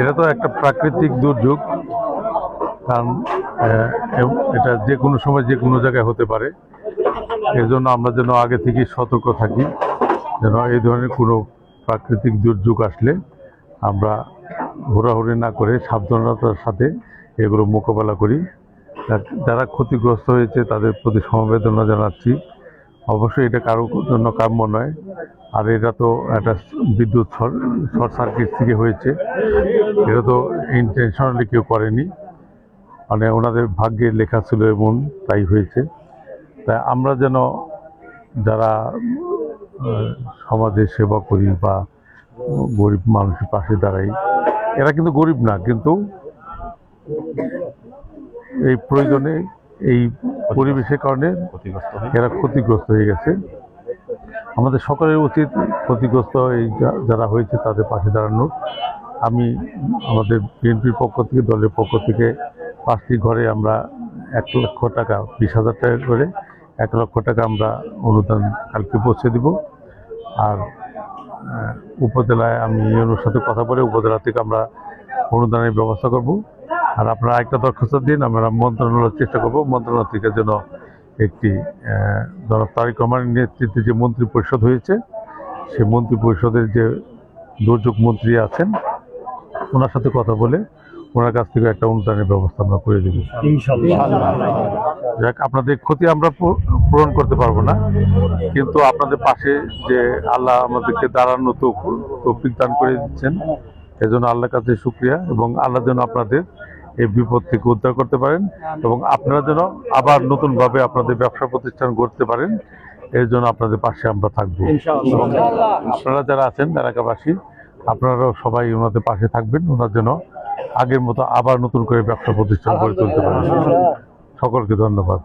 এটা তো একটা প্রাকৃতিক দুর্যোগ, কারণ এটা যে কোনো সময় যে কোনো জায়গায় হতে পারে। এর জন্য আমরা যেন আগে থেকে সতর্ক থাকি, যেন এই ধরনের কোনো প্রাকৃতিক দুর্যোগ আসলে আমরা হুড়াহুড়ি না করে সাবধানতার সাথে এগুলো মোকাবেলা করি। যারা ক্ষতিগ্রস্ত হয়েছে তাদের প্রতি সমবেদনা জানাচ্ছি। অবশ্যই এটা কারোর জন্য কাম্য নয়, আর এটা তো একটা বিদ্যুৎ শর্ট সার্কিট থেকে হয়েছে, এটা তো ইন্টেনশনালি কেউ করেনি, মানে ওনাদের ভাগ্যে লেখা ছিল এমন, তাই হয়েছে। তাই আমরা যেন যারা সমাজের সেবা করি বা গরিব মানুষের পাশে দাঁড়াই, এরা কিন্তু গরিব না, কিন্তু এই প্রয়োজনে এই পরিবেশের কারণে এরা ক্ষতিগ্রস্ত হয়ে গেছে। আমাদের সকলের উচিত ক্ষতিগ্রস্ত এই যারা হয়েছে তাদের পাশে দাঁড়ানোর। আমি আমাদের বিএনপির পক্ষ থেকে, দলের পক্ষ থেকে 5টি ঘরে আমরা 1 লক্ষ টাকা, 20,000 টাকা করে 1 লক্ষ টাকা আমরা অনুদান কালকে পৌঁছে দিব। আর উপজেলায় আমি ইউনোর সাথে কথা বলে উপজেলা থেকে আমরা অনুদানের ব্যবস্থা করব। আর আপনারা একটা দরখাস্ত দিন, আমরা মন্ত্রণালয়ের চেষ্টা করব মন্ত্রণালয় থেকে যেন একটি জনাব তারেক রহমানের নেতৃত্বে যে মন্ত্রী পরিষদ হয়েছে, সেই মন্ত্রী পরিষদের যে দুর্যোগ মন্ত্রী আছেন ওনার সাথে কথা বলে ওনার কাছ থেকে একটা অনুদানের ব্যবস্থা আমরা করে দেব যাক। আপনাদের ক্ষতি আমরা পূরণ করতে পারবো না, কিন্তু আপনাদের পাশে যে আল্লাহ আমাদেরকে দাঁড়ানো তৌফিক দান করে দিচ্ছেন, এজন্য আল্লাহর কাছে শুকরিয়া। এবং আল্লাহ যেন আপনাদের এই বিপদ থেকে উদ্ধার করতে পারেন এবং আপনারা যেন আবার নতুনভাবে আপনাদের ব্যবসা প্রতিষ্ঠান গড়তে পারেন, এর জন্য আপনাদের পাশে আমরা থাকবো। এবং আপনারা যারা আছেন এলাকাবাসী, আপনারাও সবাই ওনাদের পাশে থাকবেন, ওনার যেন আগের মতো আবার নতুন করে ব্যবসা প্রতিষ্ঠান গড়ে তুলতে পারেন। সকলকে ধন্যবাদ।